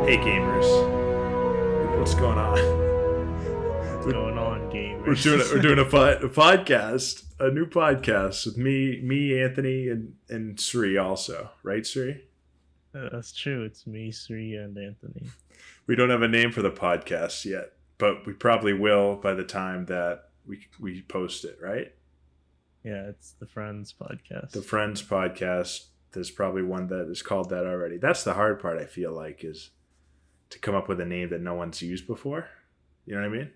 Hey gamers, what's going on? What's going on, gamers? We're doing a podcast, a new podcast with me, Anthony, and Sri also, right, Sri? That's true. It's me, Sri, and Anthony. We don't have a name for the podcast yet, but we probably will by the time that we post it, right? Yeah, it's the Friends podcast. The Friends podcast. There's probably one that is called that already. That's the hard part, I feel like, is to come up with a name that no one's used before. You know what I mean?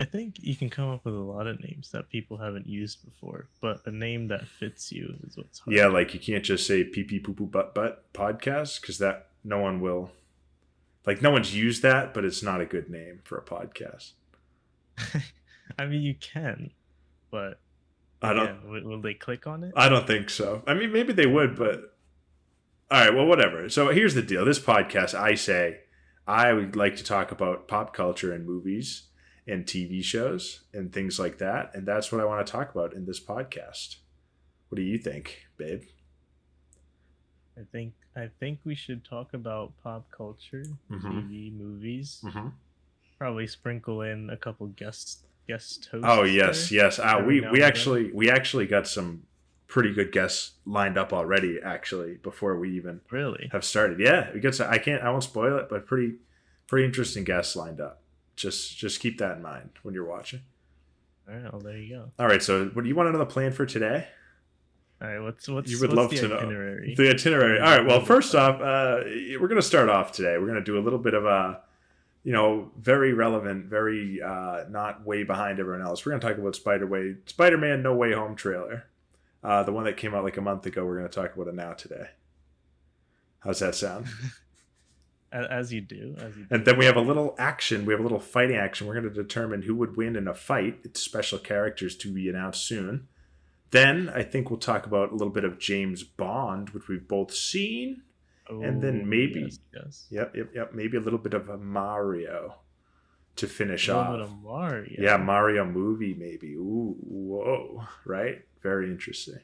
I think you can come up with a lot of names that people haven't used before, but a name that fits you is what's hard. Yeah, like you can't just say pee pee poo poo butt podcast because that no one will. Like no one's used that, but it's not a good name for a podcast. I mean, you can, but I don't. Yeah, will they click on it? I don't think so. I mean, maybe they would, but all right. Well, whatever. So here's the deal. This podcast, I would like to talk about pop culture and movies and TV shows and things like that, and that's what I want to talk about in this podcast. What do you think, babe? I think we should talk about pop culture, TV, movies. Probably sprinkle in a couple guest hosts. Oh yes. We actually got some pretty good guests lined up already. Actually, before we even really have started, yeah, we got. I won't spoil it, but pretty interesting guests lined up. Just keep that in mind when you're watching. All right, well there you go. All right, so what do you want to know the plan for today? All right, what's you would love the to itinerary? Know the itinerary. All right, well first off, we're going to start off today. We're going to do a little bit of a, very relevant, very not way behind everyone else. We're going to talk about Spider-Man No Way Home trailer, the one that came out like a month ago. We're going to talk about it now today. How's that sound? As you do. And then we have a little action. We have a little fighting action. We're going to determine who would win in a fight. It's special characters to be announced soon. Then I think we'll talk about a little bit of James Bond, which we've both seen. Oh, and then maybe, yes. Yep. Maybe a little bit of a Mario to finish off. A little bit of Mario. Yeah, Mario movie maybe. Ooh, whoa, right? Very interesting.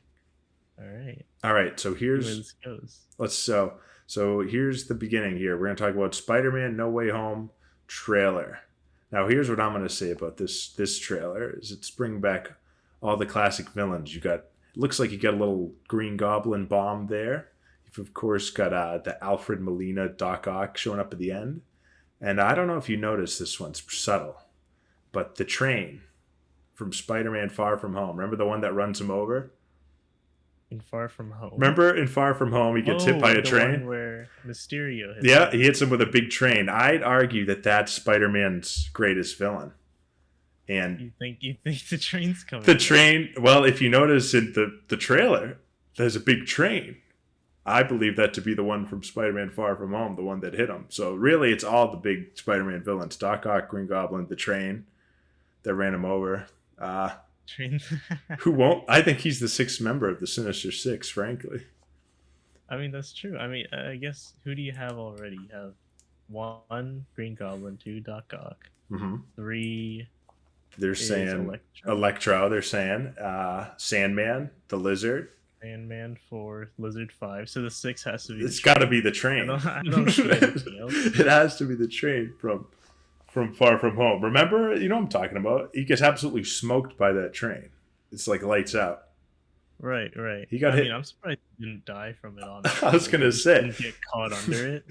All right. So here's So here's the beginning here. We're going to talk about Spider-Man No Way Home trailer. Now here's what I'm going to say about this trailer is it's bringing back all the classic villains. Looks like you got a little Green Goblin bomb there. You've of course got the Alfred Molina Doc Ock showing up at the end. And I don't know if you noticed, this one's subtle, but the train from Spider-Man Far From Home. Remember the one that runs him over? In Far From Home. Remember in Far From Home, he gets hit by a train? One where Mysterio hits him. He hits him with a big train. I'd argue that that's Spider-Man's greatest villain. And you think the train's coming? The train. Well, if you notice in the trailer, there's a big train. I believe that to be the one from Spider-Man Far From Home, the one that hit him. So really, it's all the big Spider-Man villains: Doc Ock, Green Goblin, the train that ran him over. Who won't? I think he's the sixth member of the Sinister Six, frankly. I mean, that's true. I mean, I guess, who do you have already? You have 1, Green Goblin, 2, Doc Ock, 3... They're saying Electro. They're saying Sandman, the Lizard. Sandman 4, Lizard 5. So the 6 has to be... It's got to be the train. I don't see anything else. It has to be the train from Far From Home. Remember? You know what I'm talking about. He gets absolutely smoked by that train. It's like lights out. Right. He got hit. I mean, I'm surprised he didn't die from it, honestly. I was going to say. He didn't get caught under it.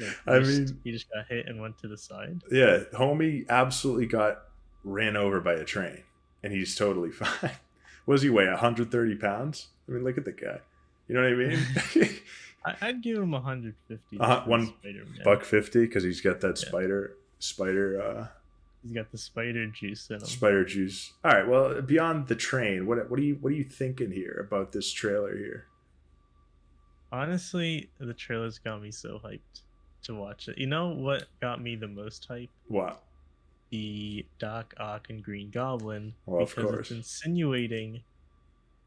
He just got hit and went to the side. Yeah, homie absolutely ran over by a train. And he's totally fine. What does he weigh? 130 pounds? I mean, look at the guy. You know what I mean? I'd give him 150. $150 because he's got that spider. He's got the spider juice in him. Spider juice. All right. Well, beyond the train, what are you thinking here about this trailer here? Honestly, the trailer's got me so hyped to watch it. You know what got me the most hype? What? The Doc Ock and Green Goblin. Well, of course. It's insinuating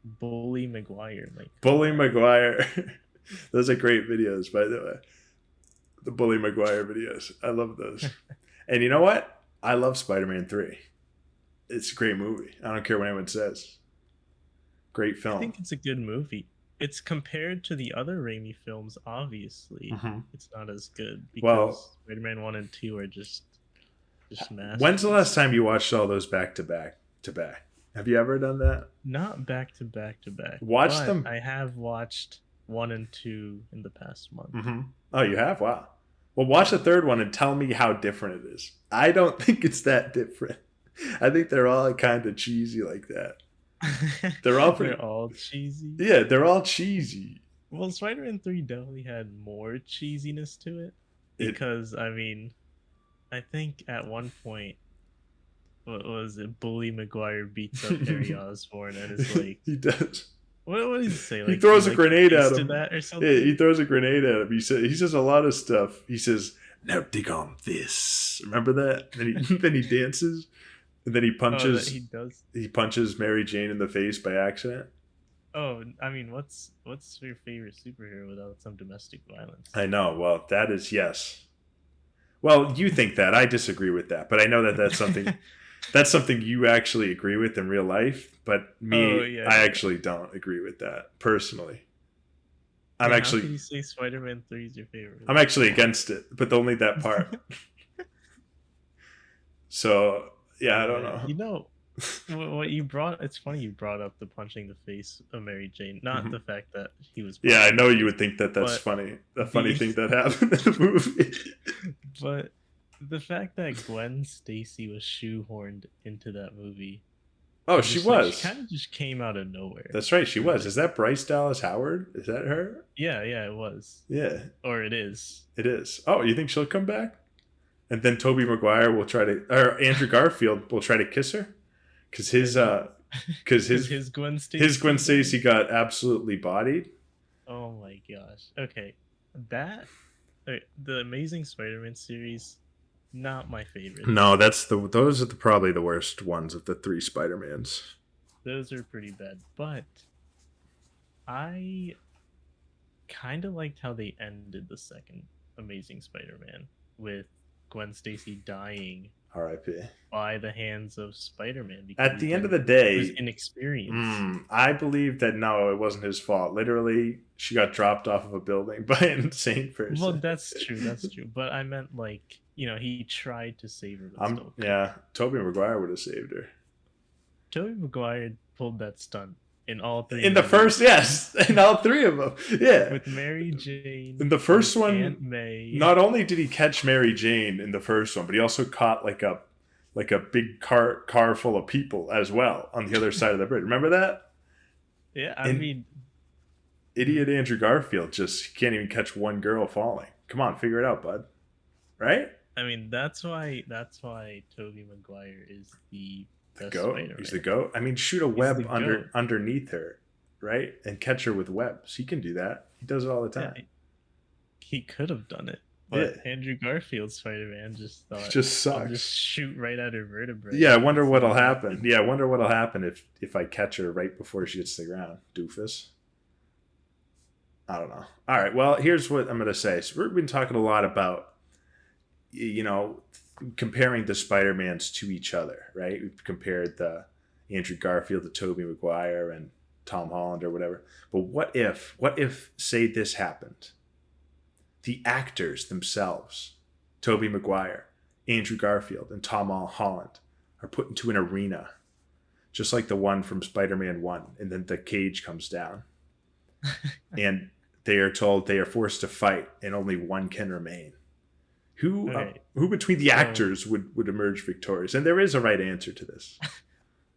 Bully Maguire. Bully Maguire. Those are great videos, by the way. The Bully Maguire videos. I love those. And you know what? I love Spider-Man 3. It's a great movie. I don't care what anyone says. Great film. I think it's a good movie. it's compared to the other Raimi films. Obviously, it's not as good because Spider-Man 1 and 2 are just masterpieces. When's the last time you watched all those back to back to back? Have you ever done that? Not back to back to back. Watch them. I have watched 1 and 2 in the past month. Oh, you have? Wow. Well, watch the third one and tell me how different it is. I don't think it's that different. I think they're all kind of cheesy like that. They're all cheesy. Yeah, they're all cheesy. Well, Spider-Man 3 definitely had more cheesiness to it because I mean, I think at one point, what was it? Bully Maguire beats up Harry Osborn and is like, he does. What does he say? Like, he throws a grenade at him. That or something? Yeah, he throws a grenade at him. He says a lot of stuff. He says, "Now dig on this." Remember that? Then he dances, and then he punches. He punches Mary Jane in the face by accident. Oh, I mean, what's your favorite superhero without some domestic violence? I know. Well, that is yes. Well, you think that. I disagree with that, but I know that that's something. That's something you actually agree with in real life, but me, I actually don't agree with that personally. How can you say Spider-Man 3 is your favorite? I'm actually against it, but only that part. So yeah, I don't know. You know what you brought? It's funny you brought up the punching the face of Mary Jane, not the fact that he was. Yeah, I know you would think that that's funny. A funny thing that happened in the movie. But the fact that Gwen Stacy was shoehorned into that movie. Oh, she was. She kind of just came out of nowhere. That's right, she was. Is that Bryce Dallas Howard? Is that her? Yeah, it was. Yeah. Or it is. It is. Oh, you think she'll come back? And then Tobey Maguire will try to, or Andrew Garfield will try to kiss her? Because his Gwen Stacy got absolutely bodied. Oh my gosh. Okay. The Amazing Spider-Man series, not my favorite. No, those are probably the worst ones of the 3 Spider-Mans. Those are pretty bad, but I kind of liked how they ended the second Amazing Spider-Man with Gwen Stacy dying. R.I.P. By the hands of Spider-Man. At the end of the day, he was inexperienced. I believe that no, it wasn't his fault. Literally, she got dropped off of a building by an insane person. Well, that's true. But I meant he tried to save her. Yeah, Tobey Maguire would have saved her. Tobey Maguire pulled that stunt in all 3. In the first, yes, in all 3 of them, yeah. With Mary Jane. In the first one, Aunt May. Not only did he catch Mary Jane in the first one, but he also caught like a big car full of people as well on the other side of the bridge. Remember that? Yeah, I mean, idiot Andrew Garfield just can't even catch one girl falling. Come on, figure it out, bud. Right? I mean, that's why Tobey Maguire is the goat. Spider-Man. He's the goat. I mean, shoot a web underneath her, right, and catch her with webs. He can do that. He does it all the time. Yeah, he could have done it, but Andrew Garfield's Spider-Man just thought, just sucks. I'll just shoot right at her vertebrae. Yeah, I wonder what'll happen. Yeah, I wonder what'll happen if I catch her right before she hits the ground. Doofus. I don't know. All right. Well, here's what I'm gonna say. So we've been talking a lot about, comparing the Spider-Mans to each other, right? We've compared the Andrew Garfield to Tobey Maguire and Tom Holland or whatever. But what if, say this happened? The actors themselves, Tobey Maguire, Andrew Garfield, and Tom Holland, are put into an arena, just like the one from Spider-Man 1, and then the cage comes down. And they are told they are forced to fight, and only one can remain. Who between the actors would emerge victorious? And there is a right answer to this.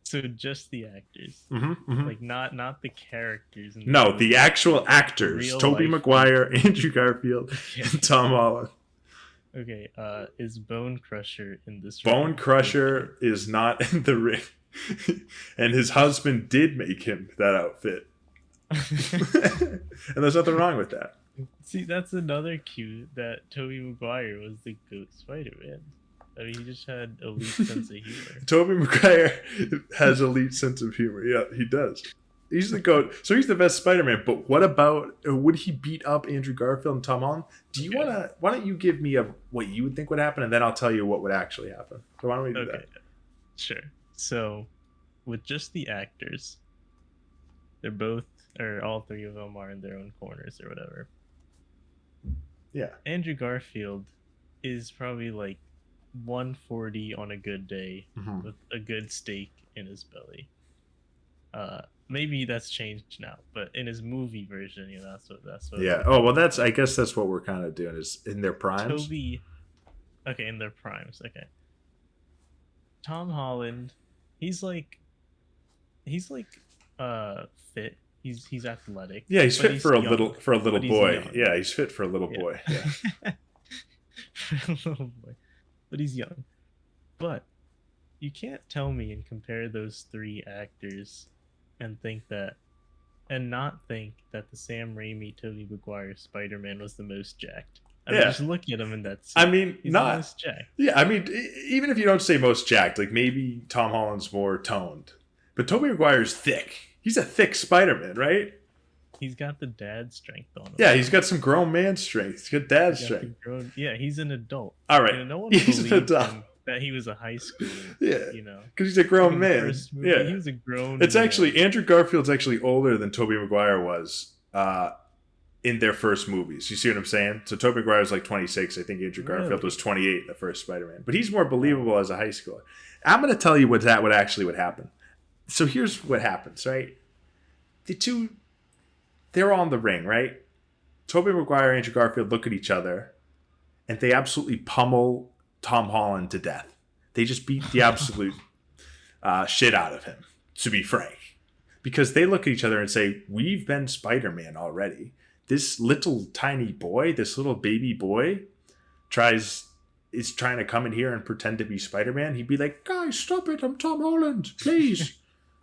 So just the actors, like not the characters. No, the actual actors: Tobey Maguire, Andrew Garfield, and Tom Holland. Okay, is Bone Crusher in this? Bone Crusher is not in the ring, and his husband did make him that outfit, and there's nothing wrong with that. See, that's another cue that Tobey Maguire was the GOAT Spider-Man. I mean, he just had elite sense of humor. Tobey Maguire has elite sense of humor. Yeah, he does. He's the GOAT. So he's the best Spider-Man. But what about, would he beat up Andrew Garfield and Tom Holland? Do you why don't you give me what you would think would happen, and then I'll tell you what would actually happen. So why don't we do that? Sure. So with just the actors, they're both or all three of them are in their own corners or whatever. Yeah. Andrew Garfield is probably like 140 on a good day with a good steak in his belly. Maybe that's changed now, but in his movie version, that's what. Yeah. Oh well, I guess that's what we're kind of doing is in their primes. Okay, in their primes. Okay. Tom Holland, he's like fit. He's athletic. Yeah, he's fit for a little boy. Young. Yeah, he's fit for a little boy. Yeah. For a little boy. But he's young. But you can't tell me and compare those three actors and not think that the Sam Raimi, Tobey Maguire Spider-Man was the most jacked. I mean, just look at him in that suit. I mean, he's not the most jacked. Yeah, I mean, even if you don't say most jacked, like maybe Tom Holland's more toned, but Tobey Maguire's thick. He's a thick Spider-Man, right? He's got the dad strength on him. Yeah, he's got some grown man strength. He's got dad strength. He's an adult. All right, no one believed him that he was a high schooler. Yeah, because he's a grown man. Yeah, he was a grown. It's actually Andrew Garfield's actually older than Tobey Maguire was in their first movies. You see what I'm saying? So Tobey Maguire was like 26. I think Andrew Garfield was 28 in the first Spider-Man. But he's more believable as a high schooler. I'm going to tell you what actually would happen. So here's what happens, right? They're all in the ring, right? Tobey Maguire and Andrew Garfield look at each other, and they absolutely pummel Tom Holland to death. They just beat the absolute shit out of him, to be frank. Because they look at each other and say, we've been Spider-Man already. This little tiny boy, this little baby boy, is trying to come in here and pretend to be Spider-Man. He'd be like, guys, stop it. I'm Tom Holland. Please.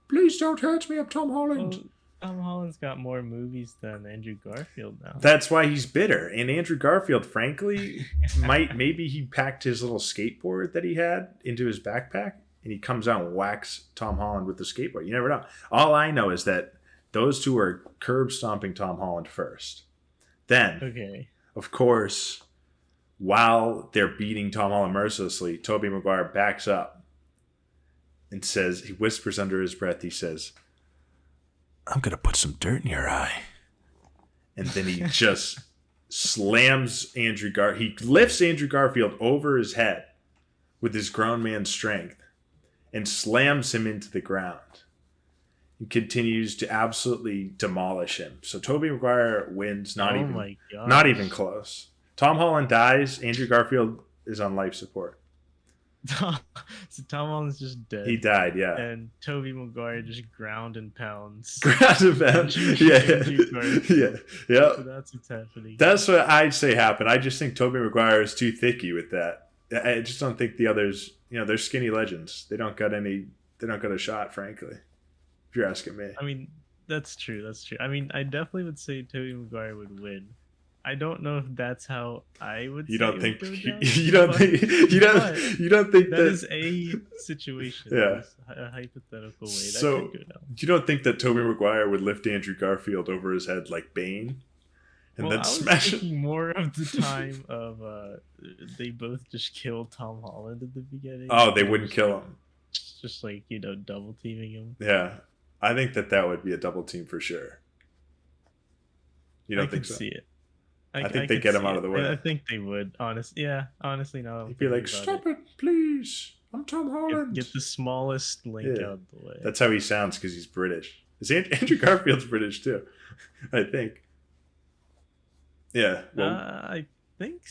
Please don't hurt me. I'm Tom Holland. Well, Tom Holland's got more movies than Andrew Garfield now. That's why he's bitter. And Andrew Garfield, frankly, maybe he packed his little skateboard that he had into his backpack and he comes out and whacks Tom Holland with the skateboard. You never know. All I know is that those two are curb stomping Tom Holland first. Then, of course, while they're beating Tom Holland mercilessly, Tobey Maguire backs up and says, he whispers under his breath, he says, I'm going to put some dirt in your eye. And then he just slams he lifts Andrew Garfield over his head with his grown man strength and slams him into the ground and continues to absolutely demolish him. So Tobey Maguire wins, not even close. Tom Holland dies, Andrew Garfield is on life support. So Tom Holland's just dead. He died, yeah. And Tobey Maguire just ground and pounds. Yeah. So that's what's happening. That's what I'd say happened. I just think Tobey Maguire is too thicky with that. I just don't think the others, they're skinny legends. They don't got a shot, frankly. If you're asking me. I mean, that's true. I mean, I definitely would say Tobey Maguire would win. I don't know if that's how I would. You don't think that is a situation. Yeah, a hypothetical way. So that could go down. You don't think that Tobey Maguire would lift Andrew Garfield over his head like Bane, and then smash him? More of the time of they both just killed Tom Holland at the beginning. Oh, they wouldn't kill him. Just like double teaming him. Yeah, I think that would be a double team for sure. You don't think so? See it. I think they get him out of the way. I think they would. Honestly, no. He'd be like, "Stop it, please! I'm Tom Holland." Get the smallest link out of the way. That's how he sounds because he's British. Andrew Garfield's British too, I think. Yeah. Well, I think.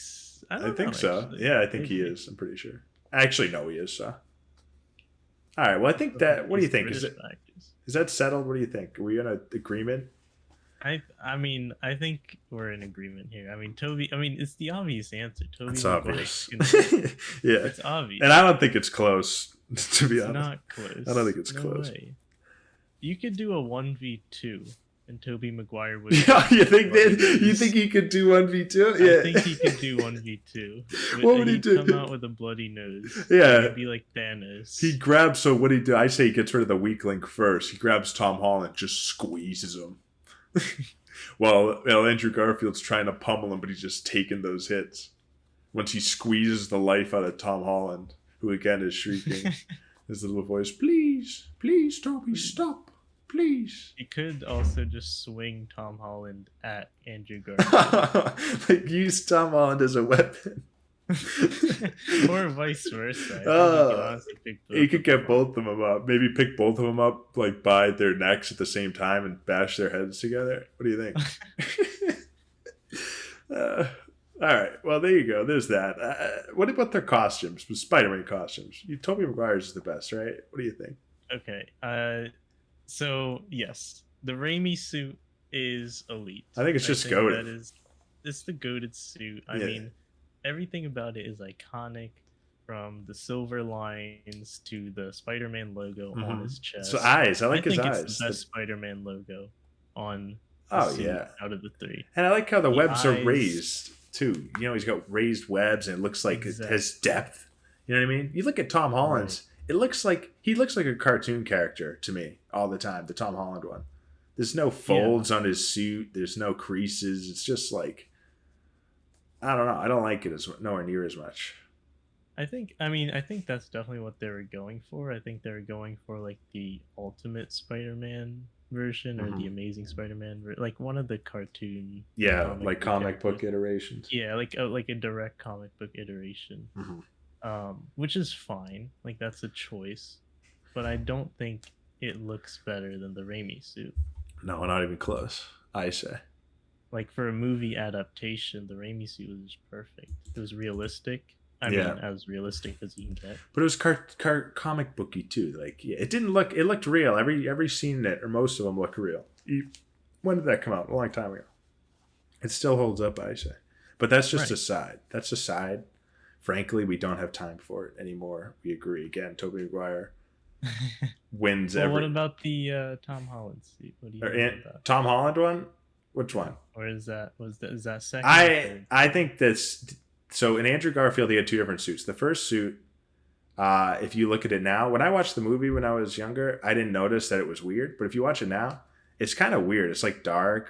I think so. Actually. Yeah, I think he is. I'm pretty sure. Actually, no, he is. So. All right. Well, I think that. What do you think? Is that settled? What do you think? Are we in an agreement? I mean, I think we're in agreement here. I mean, it's the obvious answer. It's obvious. Yeah. It's obvious. And I don't think it's close, to be honest. It's not close. I don't think it's close. Way. You could do a 1v2 and Tobey Maguire would. Yeah, you think he could do 1v2? Yeah. I think he could do 1v2. What would he do? Come out with a bloody nose. Yeah. He'd be like Thanos. He grabs, so what he do? I say he gets rid of the weak link first. He grabs Tom Holland, just squeezes him. well, Andrew Garfield's trying to pummel him, but he's just taking those hits. Once he squeezes the life out of Tom Holland, who again is shrieking his little voice, please, Toby, stop. Please. You could also just swing Tom Holland at Andrew Garfield. Like use Tom Holland as a weapon. Or vice versa. You could honestly pick you could get both of them up. Maybe pick both of them up like by their necks at the same time and bash their heads together. What do you think? All right. Well, there you go. There's that. What about their costumes? Spider-Man costumes. Tobey Maguire's is the best, right? What do you think? Okay. So yes, the Raimi suit is elite. I think it's just goated. It's the goated suit. I mean, everything about it is iconic, from the silver lines to the Spider-Man logo on his chest. So eyes. I like his eyes. It's the best Spider-Man logo on. Oh yeah, out of the three. And I like how the webs are raised too. You know, he's got raised webs, and it looks like it has depth. You know what I mean? You look at Tom Holland's. Right. He looks like a cartoon character to me all the time. The Tom Holland one. There's no folds on his suit. There's no creases. It's just like, I don't know. I don't like it nowhere near as much. I think that's definitely what they were going for. I think they were going for like the Ultimate Spider-Man version or the Amazing Spider-Man, like one of the cartoon. Yeah, like comic book iterations. Yeah, like a direct comic book iteration, which is fine. Like that's a choice, but I don't think it looks better than the Raimi suit. No, not even close. I say. Like for a movie adaptation, the Raimi suit was perfect. It was realistic. I mean, as realistic as you can get. But it was comic booky too. Like, it didn't look. It looked real. Every scene in it, or most of them, look real. When did that come out? A long time ago. It still holds up, I say. But that's just a side. That's a side. Frankly, we don't have time for it anymore. We agree. Again, Tobey Maguire wins every. What about the Tom Holland suit? What do you think about that? Tom Holland one? Which one? Or is that second? I think that's. So in Andrew Garfield, he had two different suits. The first suit, if you look at it now, when I watched the movie when I was younger, I didn't notice that it was weird. But if you watch it now, it's kind of weird. It's like dark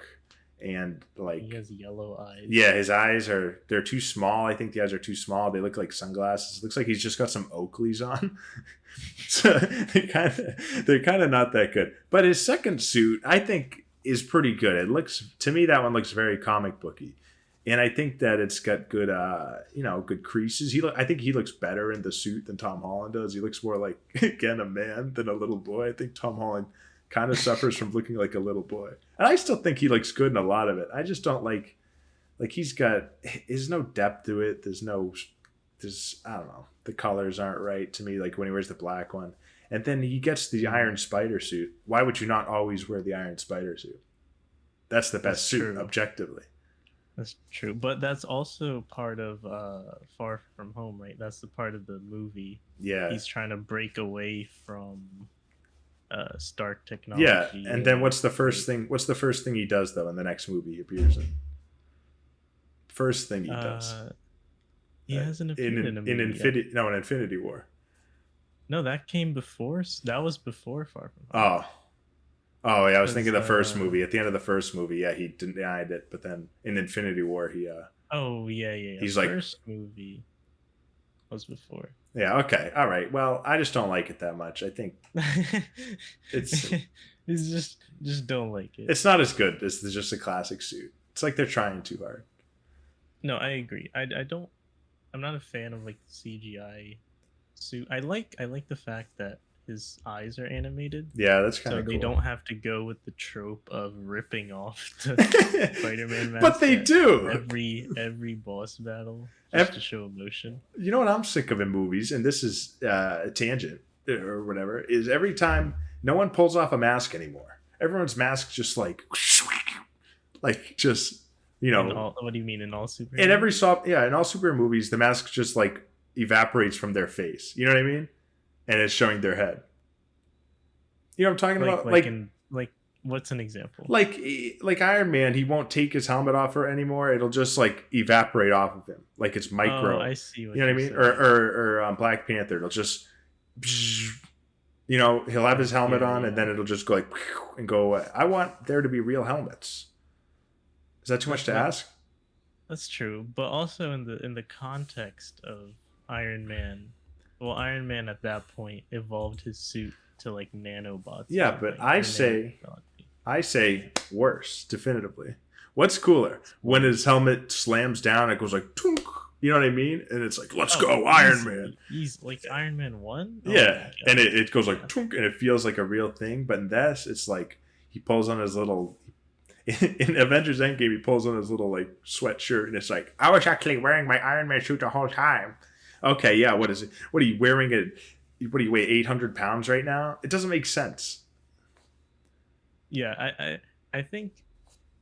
and like... He has yellow eyes. Yeah, his eyes they're too small. I think the eyes are too small. They look like sunglasses. It looks like he's just got some Oakleys on. So they're kind of not that good. But his second suit, I think, is pretty good. It looks, to me, that one looks very comic booky. And I think that it's got good, good creases. I think he looks better in the suit than Tom Holland does. He looks more like, again, a man than a little boy. I think Tom Holland kind of suffers from looking like a little boy. And I still think he looks good in a lot of it. I just don't like there's no depth to it. I don't know. The colors aren't right to me, like when he wears the black one. And then he gets the Iron Spider suit. Why would you not always wear the Iron Spider suit? That's the best suit, objectively. That's true, but that's also part of Far From Home, right? That's the part of the movie. Yeah, he's trying to break away from Stark technology. Yeah, and then what's the first thing? What's the first thing he does though in the next movie he appears in? First thing he does. He hasn't appeared in a movie in Infinity War. No, that came before. That was before Far From Home. Oh, yeah, I was thinking the first movie. At the end of the first movie, yeah, he denied it. But then in Infinity War, he... Oh, yeah. He's the like... first movie was before. Yeah, okay. All right. Well, I just don't like it that much. I think it's... It's just don't like it. It's not as good as just a classic suit. It's like they're trying too hard. No, I agree. I'm not a fan of, like, CGI suit. I like the fact that his eyes are animated. Yeah, that's kind of cool. So they don't have to go with the trope of ripping off the Spider-Man mask. But they do. Every boss battle just to show emotion. You know what I'm sick of in movies, and this is a tangent or whatever, is every time no one pulls off a mask anymore. Everyone's mask just like just, you know. What do you mean in all super? In all superhero movies, the mask just like evaporates from their face. You know what I mean? And it's showing their head. You know what I'm talking about? Like what's an example? Like Iron Man, he won't take his helmet off anymore. It'll just like evaporate off of him, like it's micro. Oh, I see. You know what I mean? Or Black Panther, it'll just, he'll have his helmet on, and then it'll just go like and go away. I want there to be real helmets. Is that too much to ask? That's true, but also in the context of Iron Man. Well, Iron Man at that point evolved his suit to like nanobots. Yeah, and, but like, I say worse, definitively. What's cooler? When his helmet slams down, it goes like tunk. You know what I mean? And it's like, let's go, Iron Man. He's like Iron Man 1? Yeah. And it goes like tunk, and it feels like a real thing. But in this, it's like he pulls on his little in Avengers Endgame, he pulls on his little like sweatshirt, and it's like, I was actually wearing my Iron Man suit the whole time. Okay, yeah, what is it? What are you wearing? What do you weigh? 800 pounds right now? It doesn't make sense. Yeah, I think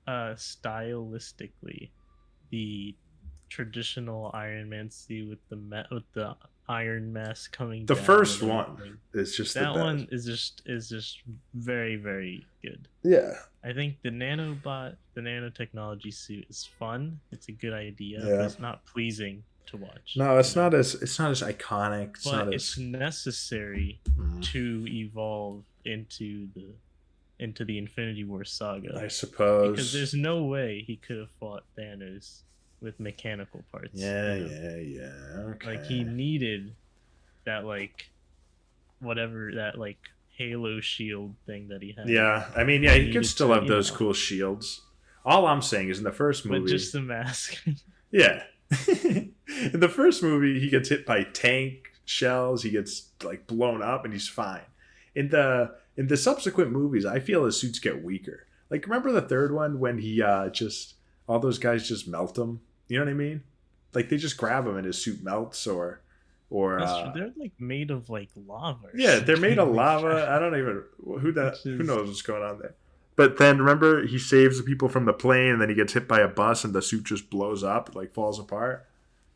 stylistically, the traditional Iron Man suit with the iron mask coming the down. The first one is just that one is just very, very good. Yeah. I think the nanotechnology suit is fun. It's a good idea, yeah. but it's not pleasing to watch. No, it's not as iconic. It's necessary to evolve into the Infinity War saga. I suppose. Because there's no way he could have fought Thanos with mechanical parts. Yeah, yeah. Okay. Like he needed that whatever that Halo shield thing that he had. Yeah, I mean, yeah, he could still have those cool shields. All I'm saying is in the first movie, but just the mask. Yeah. In the first movie, he gets hit by tank shells. He gets like blown up, and he's fine. In the subsequent movies, I feel his suits get weaker. Like, remember the third one when he just all those guys just melt him? You know what I mean? Like they just grab him and his suit melts, or they're like made of like lava. Yeah, they're made of lava. I don't even who knows what's going on there. But then remember, he saves the people from the plane, and then he gets hit by a bus, and the suit just blows up, like falls apart.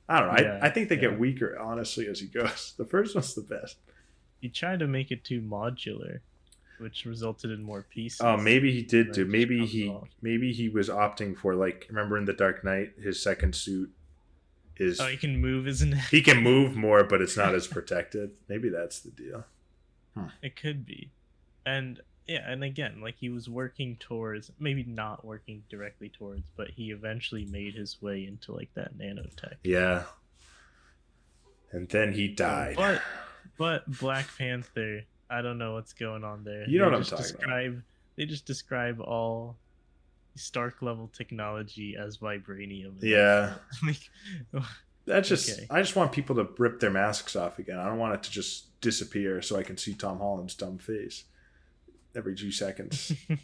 I don't know. I think they get weaker, honestly, as he goes. The first one's the best. He tried to make it too modular, which resulted in more pieces. Oh, maybe he did too. Maybe he was opting for, like, remember in The Dark Knight, his second suit is he can move, isn't it? He can move more, but it's not as protected. Maybe that's the deal. It could be. And yeah, and again, like he was working towards, maybe not working directly towards, but he eventually made his way into like that nanotech. Yeah. And then he died. But Black Panther, I don't know what's going on there. You know what I'm talking about. They just describe all Stark level technology as vibranium. Yeah. That's just okay. I just want people to rip their masks off again. I don't want it to just disappear so I can see Tom Holland's dumb face every 2 seconds. I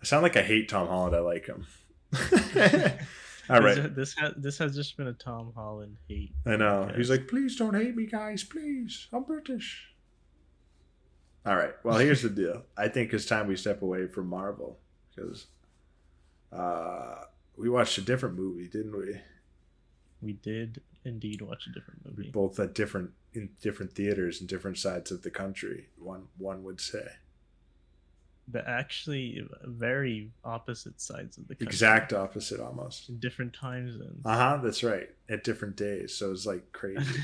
sound like I hate Tom Holland. I like him. All right. This has just been a Tom Holland hate. I know. He's like, please don't hate me, guys. Please. I'm British. All right. Well, here's the deal. I think it's time we step away from Marvel because we watched a different movie, didn't we? We did indeed watch a different movie. Both in different theaters in different sides of the country. One would say. But actually, very opposite sides of the country. Exact opposite, almost. In different time zones. That's right. At different days, so it's like crazy.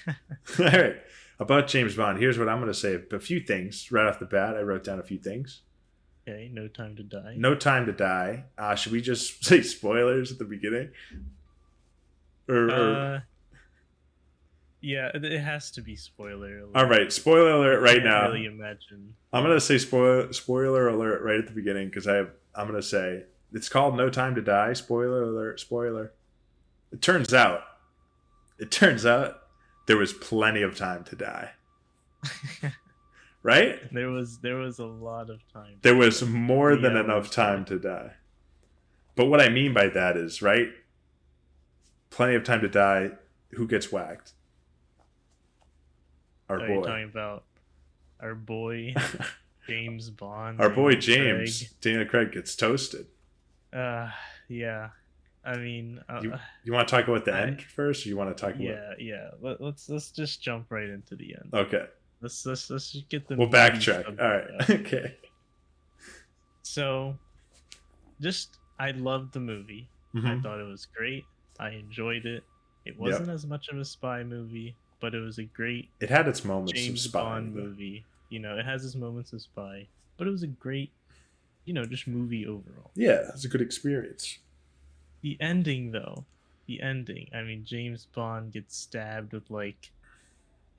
All right. About James Bond, here's what I'm going to say. A few things right off the bat. I wrote down a few things. Okay, No Time to Die. No Time to Die. Should we just say spoilers at the beginning? Yeah, it has to be spoiler alert. All right, spoiler alert right now. Really imagine. I'm gonna say spoiler alert right at the beginning because I'm gonna say it's called No Time to Die. Spoiler alert. Spoiler. It turns out there was plenty of time to die. Right? There was a lot of time. There was more than enough time to die. But what I mean by that is, right? Plenty of time to die. Who gets whacked? Our boy. You're talking about our boy James Bond. Our boy James. Daniel Craig gets toasted. Yeah. I mean, you want to talk about the end first, or you want to talk about? Yeah. Let's just jump right into the end. Okay. Let's just get the. We'll backtrack. All right. Okay. So, I loved the movie. Mm-hmm. I thought it was great. I enjoyed it. It wasn't as much of a spy movie, but it was a great. It had its moments James of spy Bond movie. It has its moments of spy, but it was a great, just movie overall. Yeah, it was a good experience. The ending, though, I mean, James Bond gets stabbed with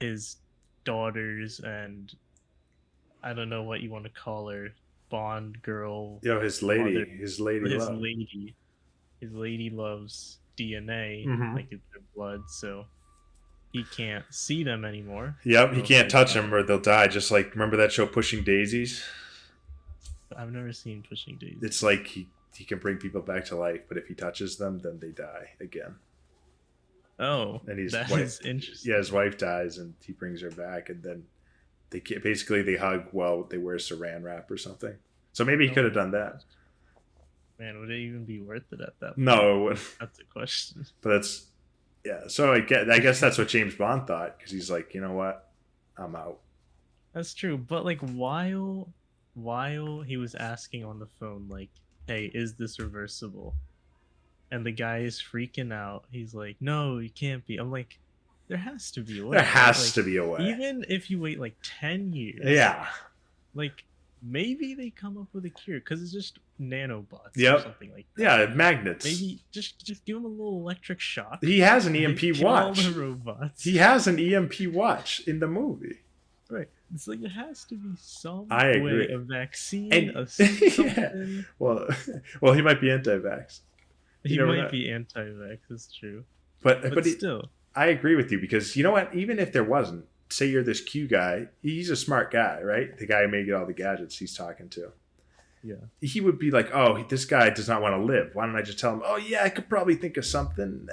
his daughters and I don't know what you want to call her, Bond girl. His lady, mother, his lady, his lady loves DNA, Mm-hmm. like it's their blood, so he can't see them anymore. Yep, he can't touch them or they'll die. Just like, remember that show Pushing Daisies? I've never seen Pushing Daisies. It's like he can bring people back to life, but if he touches them, then they die again. Oh, and his that wife, is interesting. Yeah, his wife dies, and he brings her back, and then they hug while they wear Saran wrap or something. So maybe he could have done that. Man, would it even be worth it at that point? No, it wouldn't. That's a question. But so I guess that's what James Bond thought, because he's like, you know what, I'm out. That's true, but like while he was asking on the phone, like, hey, is this reversible? And the guy is freaking out. He's like, no, you can't be. I'm like, there has to be a way. There has to be a way. Even if you wait like 10 years. Yeah. Like, maybe they come up with a cure, because it's just nanobots or something like that. Yeah, magnets. Maybe just give him a little electric shock. He has an EMP watch. All the robots. He has an EMP watch in the movie. Right. It's like there has to be some way, a vaccine, yeah. Well, he might be anti-vax. He might be anti-vax. That's true. But still, I agree with you, because you know what? Even if there wasn't, say you're this Q guy, he's a smart guy, right? The guy who made all the gadgets he's talking to. Yeah. He would be like, oh, this guy does not want to live. Why don't I just tell him, oh, yeah, I could probably think of something.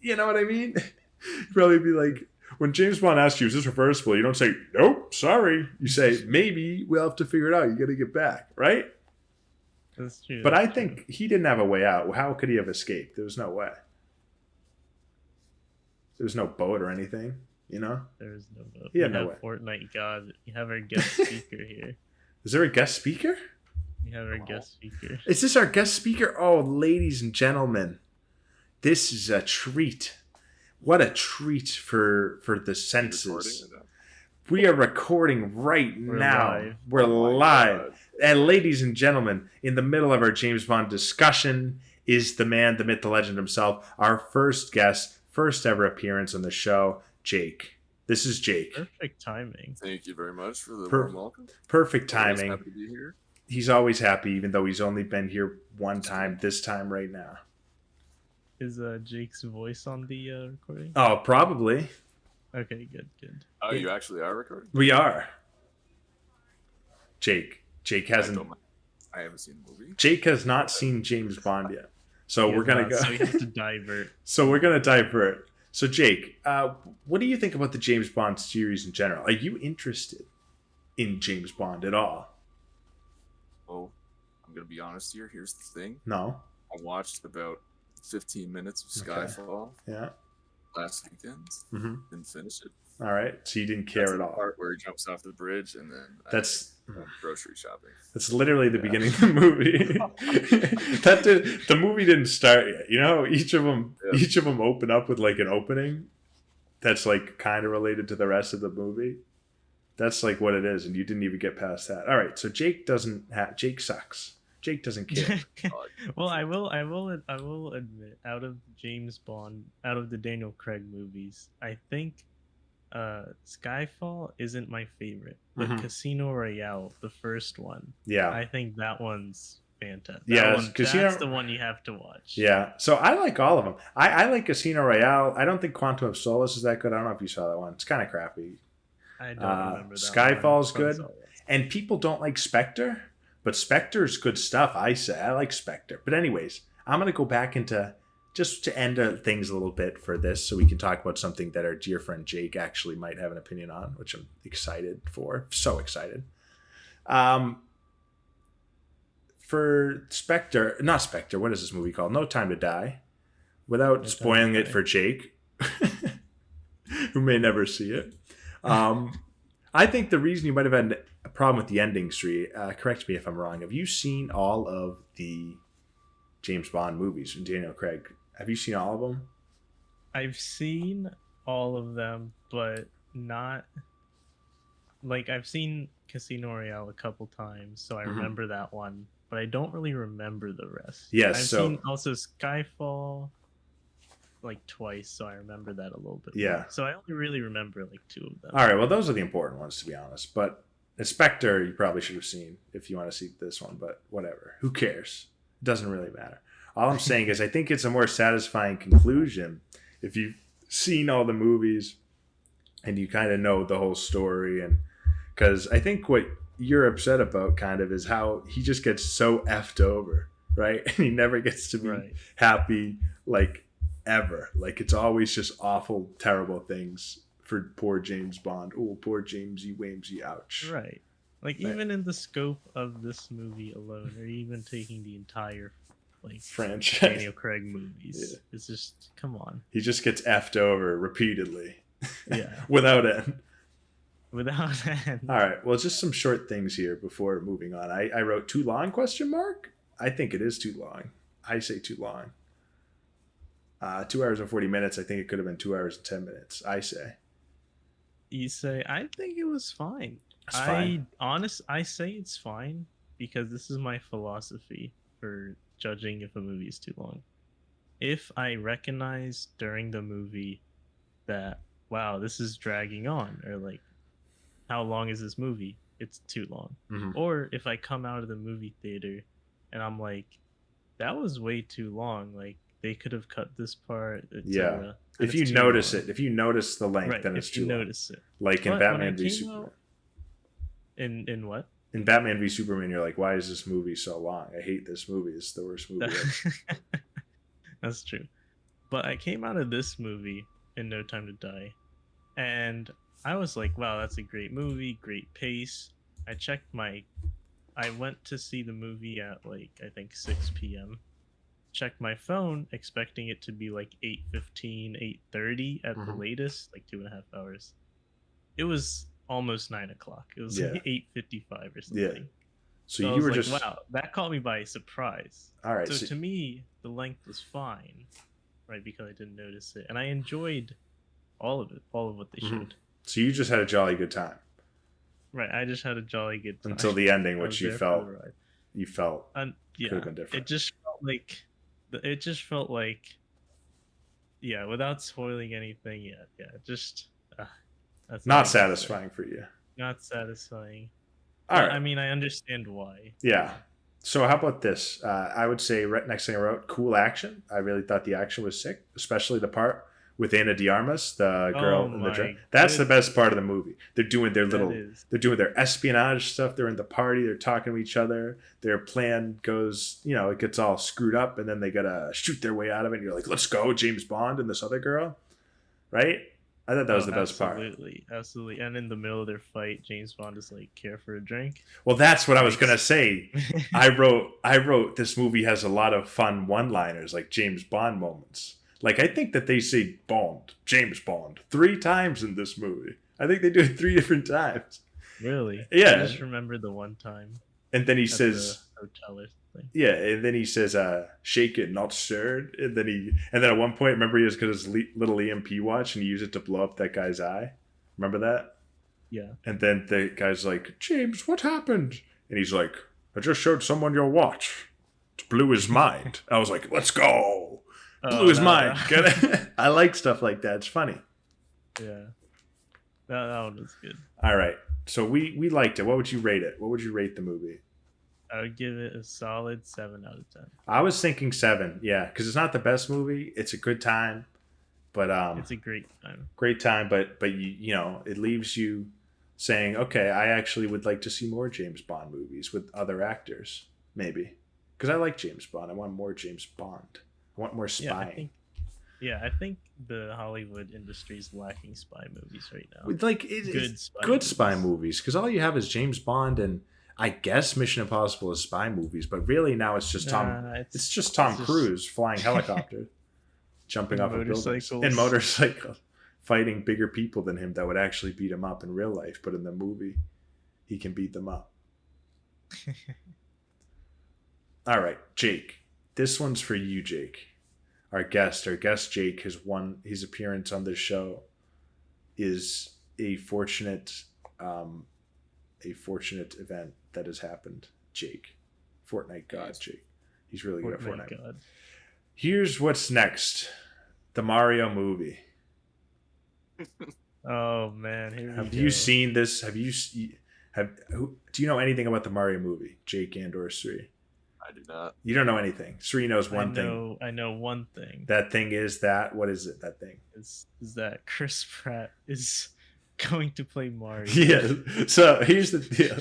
You know what I mean? He'd probably be like, when James Bond asks you, is this reversible? You don't say, nope, sorry. You say, maybe we'll have to figure it out. You got to get back, right? That's true. But I think he didn't have a way out. How could he have escaped? There was no way. There was no boat or anything, you know? There was no boat. He had no way. Fortnite God. You have our guest speaker here. Is there a guest speaker? We have our guest speaker. Is this our guest speaker? Oh, ladies and gentlemen, this is a treat. What a treat for the senses. We are recording right now. Live. We're live. And ladies and gentlemen, in the middle of our James Bond discussion is the man, the myth, the legend himself, our first guest, first ever appearance on the show, Jake. This is Jake. Perfect timing. Thank you very much for the warm welcome. Perfect timing. Happy to be here. He's always happy, even though he's only been here one time, this time right now. Is Jake's voice on the recording? Oh, probably. Okay, good. Oh, you actually are recording? We are. Jake hasn't. I haven't seen the movie. Jake has not seen James Bond yet, so we're gonna go. So we have to divert. So we're gonna divert. So Jake, what do you think about the James Bond series in general? Are you interested in James Bond at all? Oh, I'm gonna be honest here. Here's the thing. No. I watched about 15 minutes of Skyfall. Yeah. Last weekend. Mm-hmm. Didn't finish it. All right. So you didn't care at all. The part where he jumps off the bridge and then grocery shopping. That's literally the beginning of the movie. The movie didn't start yet. You know, each of them open up with like an opening that's like kind of related to the rest of the movie. That's like what it is, and you didn't even get past that. All right, so Jake sucks. Jake doesn't care. Well, I will admit, out of the Daniel Craig movies, I think Skyfall isn't my favorite, but Casino Royale, the first one, I think that one's fantastic. That's the one you have to watch. Yeah, so I like all of them. I like Casino Royale. I don't think Quantum of Solace is that good. I don't know if you saw that one. It's kind of crappy. I don't remember that. Skyfall's good, and people don't like Spectre, but Spectre's good stuff. I like Spectre. But anyways, I'm gonna go back into just to end things a little bit for this, so we can talk about something that our dear friend Jake actually might have an opinion on, which I'm excited for. So excited. For Spectre, not Spectre. What is this movie called? No Time to Die. Without spoiling it for Jake, who may never see it. I think the reason you might have had a problem with the ending, Sri, correct me if I'm wrong. Have you seen all of the James Bond movies from Daniel Craig? Have you seen all of them? I've seen all of them, but not like I've seen Casino Royale a couple times, so I remember that one, but I don't really remember the rest. Yes, I've seen also Skyfall like twice, so I remember that a little bit. Yeah. More. So I only really remember like two of them. All right, well, those are the important ones, to be honest. But Spectre, you probably should have seen if you want to see this one, but whatever. Who cares? It doesn't really matter. All I'm saying is I think it's a more satisfying conclusion if you've seen all the movies and you kind of know the whole story. And because I think what you're upset about kind of is how he just gets so effed over, right? And he never gets to be happy, like, ever. Like, it's always just awful, terrible things for poor James Bond. Oh, poor Jamesy Wamesy, ouch. Right. Like, even in the scope of this movie alone, or even taking the entire, like, franchise Daniel Craig movies, it's just, come on. He just gets effed over repeatedly. Yeah. Without end. Without end. All right. Well, just some short things here before moving on. I wrote too long, question mark? I think it is too long. I say too long. 2 hours and 40 minutes. I think it could have been 2 hours and 10 minutes. I say. You say, I think it was fine. It's fine. I say it's fine because this is my philosophy for judging if a movie is too long. If I recognize during the movie that, wow, this is dragging on, or like, how long is this movie? It's too long. Mm-hmm. Or if I come out of the movie theater and I'm like, that was way too long. Like, they could have cut this part. Yeah. If you notice it, if you notice the length, then it's too long. Notice it. Like in Batman v Superman. In what? In Batman v Superman, you're like, why is this movie so long? I hate this movie. It's the worst movie ever. That's true. But I came out of this movie in No Time to Die, and I was like, wow, that's a great movie, great pace. I went to see the movie at like, I think 6 p.m. Checked my phone, expecting it to be like 8:15, 8:30 at the latest, like 2.5 hours. It was almost 9 o'clock. It was like 8:55 or something. Yeah. So you were just, wow, that caught me by surprise. All right. So to me, the length was fine, right? Because I didn't notice it, and I enjoyed all of it, all of what they showed. So you just had a jolly good time. Right, I just had a jolly good time until the ending, which you felt yeah, could have been different. It just felt like, yeah, without spoiling anything, just that's not satisfying for you. Not satisfying. All right. I mean, I understand why. Yeah. So how about this? I would say next thing I wrote, cool action. I really thought the action was sick, especially the part with Ana de Armas, the girl in the dress. That's the best part of the movie. They're doing their espionage stuff. They're in the party. They're talking to each other. Their plan goes, it gets all screwed up, and then they gotta shoot their way out of it. And you're like, let's go, James Bond and this other girl, right? I thought that was the best part. Absolutely. And in the middle of their fight, James Bond is like, care for a drink? Well, that's what I was gonna say. I wrote this movie has a lot of fun one-liners, like James Bond moments. Like, I think that they say Bond, James Bond, 3 times in this movie. I think they do it 3 different times. Really? Yeah. I just remember the one time. And then he says, the hotel or something. Yeah, and then he says, shake it, not stirred. And then at one point, remember he has got his little EMP watch and he used it to blow up that guy's eye. Remember that? Yeah. And then the guy's like, James, what happened? And he's like, I just showed someone your watch. It blew his mind. I was like, let's go. Blew his mind. I like stuff like that. It's funny. Yeah. That one was good. All right. So we liked it. What would you rate it? What would you rate the movie? I would give it a solid 7 out of 10. I was thinking 7, yeah, because it's not the best movie. It's a good time, but it's a great time. Great time, but it leaves you saying, okay, I actually would like to see more James Bond movies with other actors, maybe, because I like James Bond. I want more James Bond. I want more spying. I think the Hollywood industry is lacking spy movies right now. Like good spy movies, because all you have is James Bond and I guess Mission Impossible is spy movies, but really now it's just Tom Cruise flying helicopters, jumping off of buildings in motorcycles, fighting bigger people than him that would actually beat him up in real life, but in the movie, he can beat them up. All right, Jake. This one's for you, Jake. Our guest Jake has won his appearance on this show. Is a fortunate event that has happened, Jake. Fortnite God, Jake. He's really good at Fortnite. God. Here's what's next. The Mario movie. Oh man, have you seen this? Do you know anything about the Mario movie, Jake and/or Sri? I do not. You don't know anything. Sri knows one thing. I know one thing. That thing is that. What is it? That thing is that Chris Pratt is going to play Mario. Yeah. So here's the deal.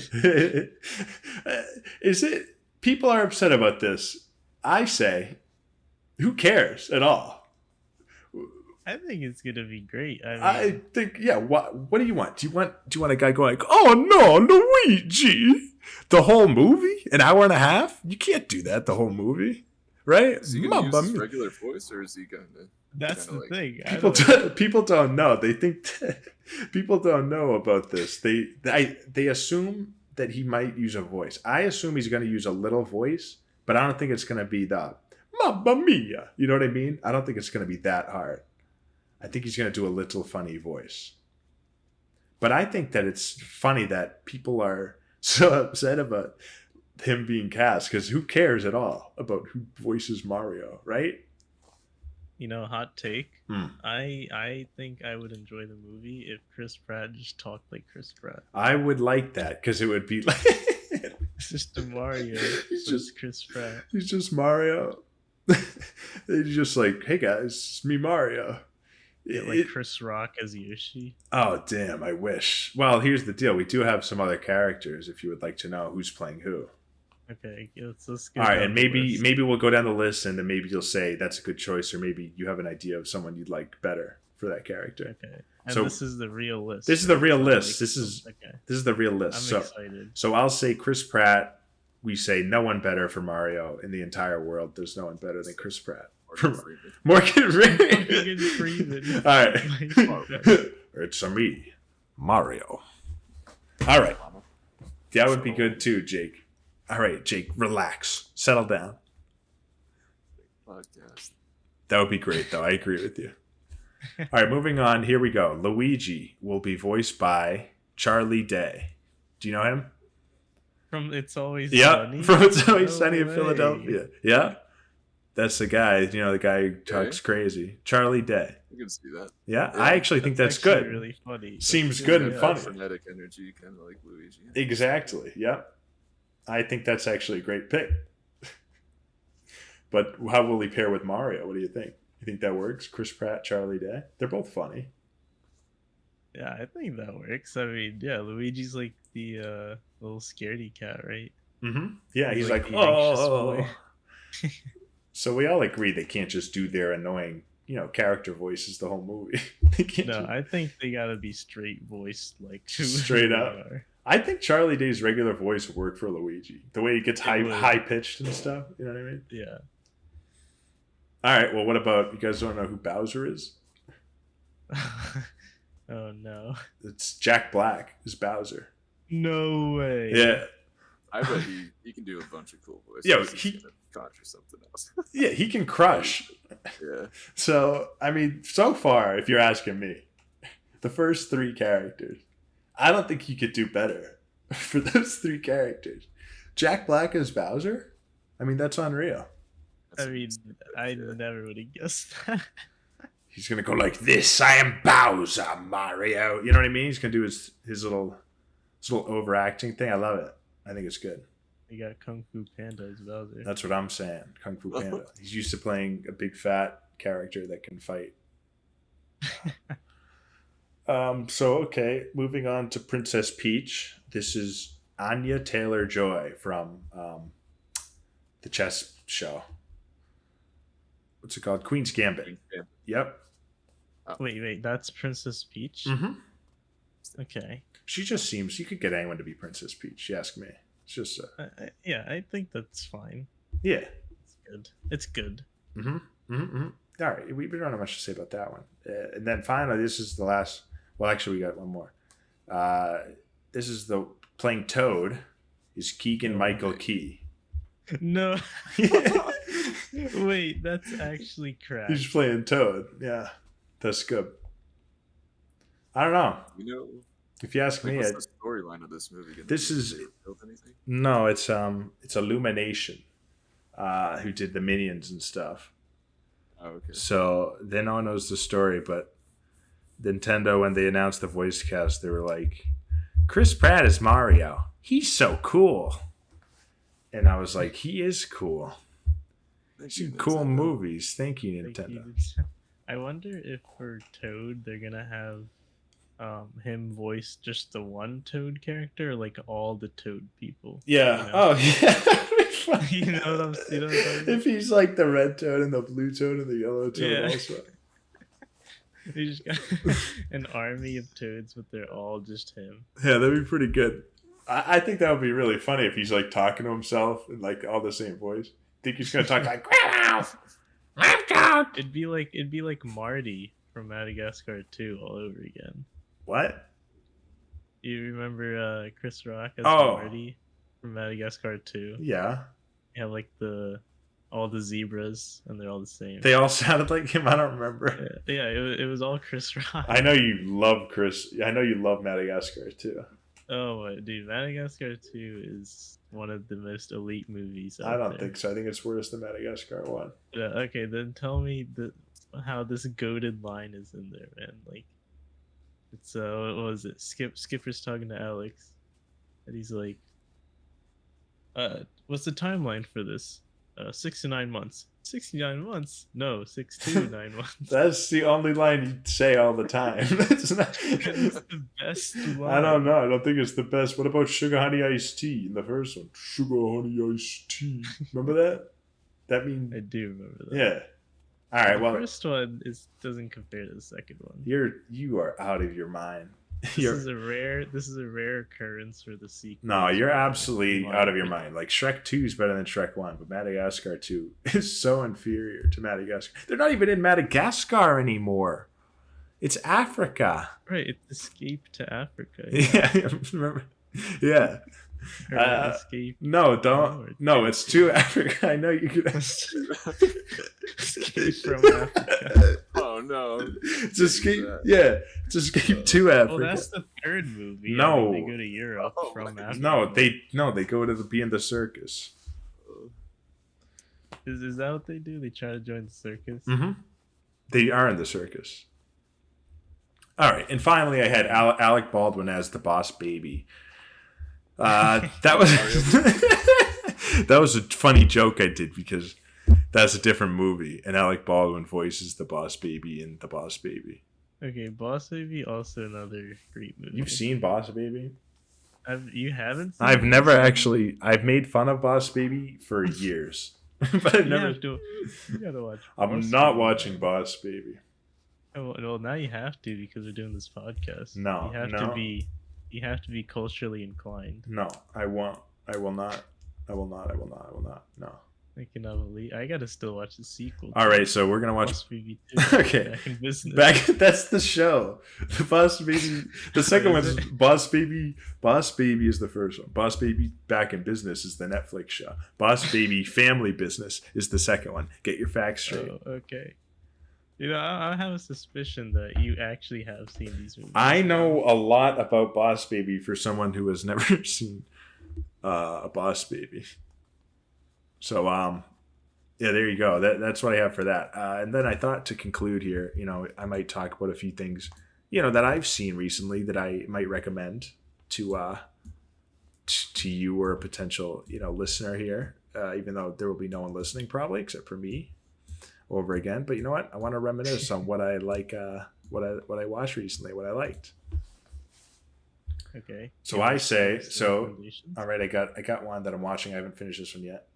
Is it people are upset about this? I say, who cares at all? I think it's gonna be great. I think, yeah. What do you want? Do you want a guy going like, oh no, Luigi? The whole movie, an hour and a half? You can't do that. The whole movie, right? Is he gonna use his regular voice, or is he gonna? That's the thing. People don't know. They think people don't know about this. They assume that he might use a voice. I assume he's going to use a little voice, but I don't think it's going to be the Mamma Mia. You know what I mean? I don't think it's going to be that hard. I think he's going to do a little funny voice. But I think that it's funny that people are so upset about him being cast, because who cares at all about who voices Mario, right? Hot take. I think I would enjoy the movie if Chris Pratt just talked like Chris Pratt. I would like that, because it would be like it's just a Mario. He's just Chris Pratt. He's just Mario. He's just like, hey guys, it's me, Mario. Like Chris Rock as Yoshi. Oh damn! I wish. Well, here's the deal. We do have some other characters. If you would like to know who's playing who. Okay, let's go. All right, and maybe we'll go down the list, and then maybe you'll say that's a good choice, or maybe you have an idea of someone you'd like better for that character. Okay, and so this is the real list. This is the real list. This is the real list. I'm excited. So I'll say Chris Pratt. We say no one better for Mario in the entire world. There's no one better than Chris Pratt. Morgan Freeman. All right, it's a me, Mario. All right, that would be good too, Jake. All right, Jake, relax. Settle down. That would be great, though. I agree with you. All right, moving on. Here we go. Luigi will be voiced by Charlie Day. Do you know him? From It's Always Sunny? From It's Always Sunny in Philadelphia. Yeah? That's the guy, the guy who talks crazy. Charlie Day. You can see that. Yeah, I actually think that's good. Really funny. Seems good and funny. Frenetic energy, kind of like Luigi. Exactly, yep. I think that's actually a great pick. But how will he pair with Mario? What do you think? You think that works? Chris Pratt, Charlie Day? They're both funny. Yeah, I think that works. I mean, yeah, Luigi's like the little scaredy cat, right? Mm-hmm. Yeah, he's like oh. So we all agree they can't just do their annoying, character voices the whole movie. I think they gotta be straight voiced, like straight up. I think Charlie Day's regular voice would work for Luigi. The way he gets high pitched and stuff. You know what I mean? Yeah. All right. Well, what about, you guys don't know who Bowser is? Oh no. It's Jack Black is Bowser. No way. Yeah. I bet he can do a bunch of cool voices. Yeah, he can conjure something else. Yeah, he can crush. Yeah. So, I mean, so far, if you're asking me, the first three characters, I don't think he could do better for those three characters. Jack Black as Bowser? I mean, that's unreal. I mean, I never would have guessed that. He's going to go like this. I am Bowser, Mario. You know what I mean? He's going to do his little overacting thing. I love it. I think it's good. You got Kung Fu Panda as Bowser. That's what I'm saying. Kung Fu Panda. He's used to playing a big fat character that can fight. Okay, moving on to Princess Peach. This is Anya Taylor-Joy from the chess show. What's it called? Queen's Gambit. Yep. Wait, that's Princess Peach? Mm-hmm. Okay. She just seems, you could get anyone to be Princess Peach, you ask me. It's just yeah, I think that's fine. Yeah. It's good. Mm-hmm. Mm-hmm. Mm-hmm. All right, we don't have much to say about that one. And then finally, this is the last. Well, actually, we got one more. This is the playing Toad is Keegan Michael Key. No. Wait, that's actually crap. He's playing Toad. Yeah, that's good. I don't know. If you ask me, what's the storyline of this movie? This is no, it's Illumination, who did the Minions and stuff. Oh, okay. So then no one knows the story, but Nintendo, when they announced the voice cast, they were like, Chris Pratt is Mario. He's so cool. And I was like, he is cool. Some cool movies. Thank you, Nintendo. I wonder if for Toad they're gonna have him voice just the one Toad character, or like all the Toad people. Yeah. You know? Oh yeah. You know what I'm talking about? If he's like the red Toad and the blue Toad and the yellow Toad also. They just got an army of Toads, but they're all just him. Yeah, that'd be pretty good. I think that would be really funny if he's like talking to himself in like all the same voice. Think he's gonna talk like It'd be like Marty from Madagascar 2 all over again. What? You remember Chris Rock as Marty from Madagascar 2? Yeah. You have like all the zebras, and they're all the same. They all sounded like him. I don't remember. Yeah, it was all Chris Rock. I know you love Chris. I know you love Madagascar too. Oh, dude, Madagascar 2 is one of the most elite movies out I don't there. think so. I think it's worse than Madagascar 1. Yeah, okay, then tell me how this goated line is in there, man. Like, it's what was it? Skipper's talking to Alex, and he's like, what's the timeline for this? 6 to 9 months. 69 months? No, 6 to 9 months. That's the only line you say all the time. That's not. It's the best line. I don't know. I don't think it's the best. What about Sugar Honey Iced Tea in the first one? Sugar Honey Iced Tea. Remember that? That means I do remember that. yeah. All right. Well, the first one doesn't compare to the second one. You are out of your mind. This is a rare occurrence for the sequel. No, you're absolutely out of your mind. Like Shrek 2 is better than Shrek 1, but Madagascar 2 is so inferior to Madagascar. They're not even in Madagascar anymore. It's Africa. Right, it's Escape to Africa. Yeah, remember? Yeah. Escape. No, don't. No, it's to Africa. I know you could. Escape from Africa. Oh no! It's escape. Yeah, it's Escape to Africa. Well, that's the third movie. No, they go to Europe from Africa. No, they go to be in the circus. Is that what they do? They try to join the circus. Mm-hmm. They are in the circus. All right, and finally, I had Alec Baldwin as the Boss Baby. That was that was a funny joke I did because that's a different movie, and Alec Baldwin voices the Boss Baby in The Boss Baby. Okay, Boss Baby, also another great movie. You've seen Boss Baby? You haven't? I've never actually. I've made fun of Boss Baby for years, but I've never. You gotta watch. I'm not watching Boss Baby. Oh, well, now you have to because we're doing this podcast. No, you have to be culturally inclined. No, I won't. I will not. No. I cannot believe I gotta still watch the sequel. All right, so we're gonna watch. Boss Baby 2. Okay, that's the show. The Boss Baby. The second one's Boss Baby. Boss Baby is the first one. Boss Baby Back in Business is the Netflix show. Boss Baby Family Business is the second one. Get your facts straight. Oh, okay. You know, I have a suspicion that you actually have seen these movies. I know a lot about Boss Baby for someone who has never seen a Boss Baby. So, yeah, there you go. That's what I have for that. And then I thought to conclude here, I might talk about a few things, that I've seen recently that I might recommend to you or a potential, listener here, even though there will be no one listening probably except for me over again. But you know what? I want to reminisce on what I like, what I watched recently, what I liked. Okay. So all right, I got one that I'm watching. I haven't finished this one yet.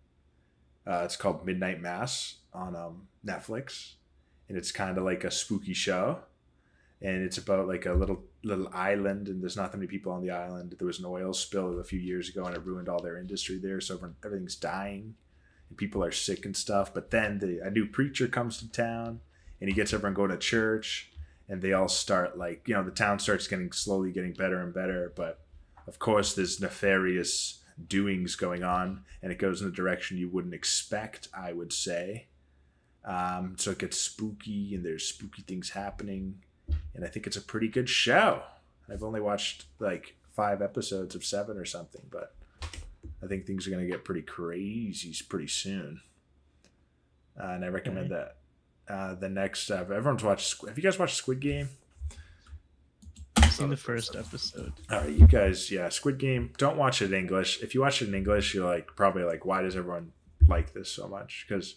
It's called Midnight Mass on Netflix, and it's kind of like a spooky show, and it's about like a little island, and there's not that many people on the island. There was an oil spill a few years ago, and it ruined all their industry there, so everything's dying, and people are sick and stuff. But then a new preacher comes to town, and he gets everyone going to church, and they all start the town starts slowly getting better and better, but of course there's nefarious doings going on, and it goes in a direction you wouldn't expect, I would say. So it gets spooky, and there's spooky things happening, and I think it's a pretty good show. I've only watched 5 episodes of 7 or something, but I think things are going to get pretty crazy pretty soon, and I recommend that. The next, everyone's watched. Have you guys watched Squid Game? seen the first episode. All right, you guys, yeah, Squid Game. Don't watch it in English. If you watch it in English, you're like probably like, why does everyone like this so much? Because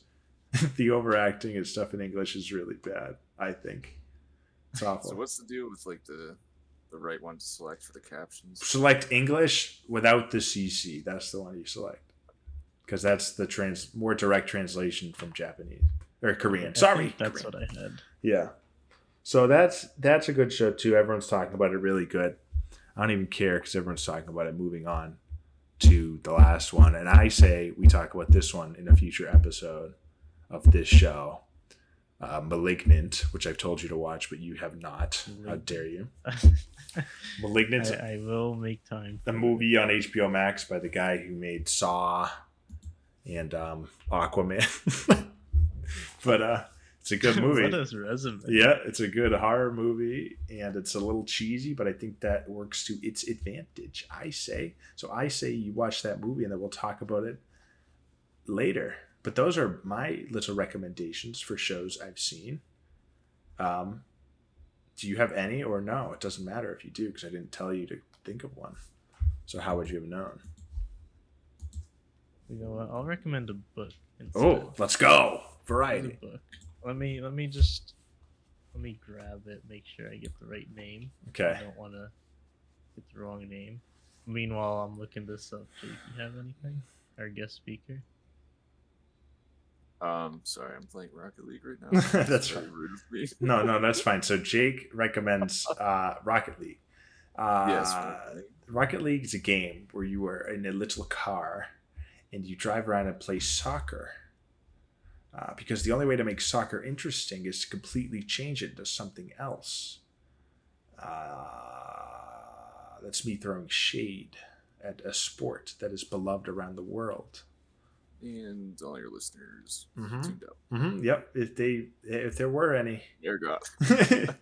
the overacting and stuff in English is really bad. I think it's awful. So what's the deal with like the right one to select for the captions? Select English without the CC. That's the one you select because that's the more direct translation from Japanese or Korean. Sorry, that's Korean. what I had. Yeah. So that's a good show too. Everyone's talking about it really good. I don't even care because everyone's talking about it. Moving on to the last one, and I say we talk about this one in a future episode of this show, Malignant, which I've told you to watch, but you have not. How dare you? Malignant. I will make time. A movie on HBO Max by the guy who made Saw and Aquaman. But it's a good movie. What is resume? Yeah, it's a good horror movie, and it's a little cheesy, but I think that works to its advantage. I say you watch that movie, and then we'll talk about it later. But those are my little recommendations for shows I've seen. Do you have any or no? It doesn't matter if you do, because I didn't tell you to think of one. So how would you have known? You know what? I'll recommend a book instead. Oh, let's go! Variety. Book. Let me grab it. Make sure I get the right name. Okay. I don't want to get the wrong name. Meanwhile, I'm looking this up. Do you have anything? Our guest speaker. Sorry, I'm playing Rocket League right now. That's fine. Rude of me. No, that's fine. So Jake recommends Rocket League. Yes. Rocket League is a game where you are in a little car and you drive around and play soccer. Because the only way to make soccer interesting is to completely change it into something else. That's me throwing shade at a sport that is beloved around the world. And all your listeners tuned out. Mm-hmm. Yep. If there were any. There you go.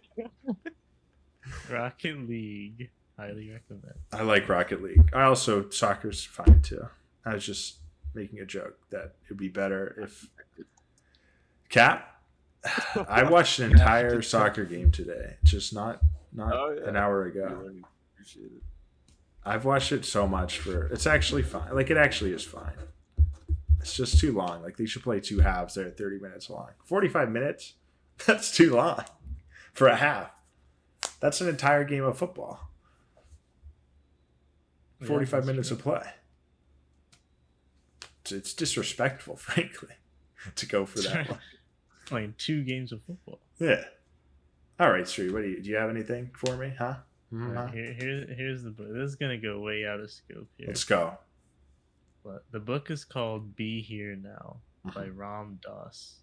Rocket League. Highly recommend. I like Rocket League. Soccer's fine too. I was just making a joke that it'd be better if Cap. I watched an entire soccer game today, just not an hour ago. Really appreciate it. I've watched it so much it's actually fine. Like, it actually is fine. It's just too long. Like, they should play two halves. They're 30 minutes long. 45 minutes? That's too long for a half. That's an entire game of football. 45 minutes of play. It's disrespectful, frankly, to go for that one. Playing 2 games of football. Yeah. All right, Sri. Do you have anything for me? Huh? Mm-hmm. Right, here's the book. This is gonna go way out of scope here. Let's go. But the book is called "Be Here Now" by Ram Dass.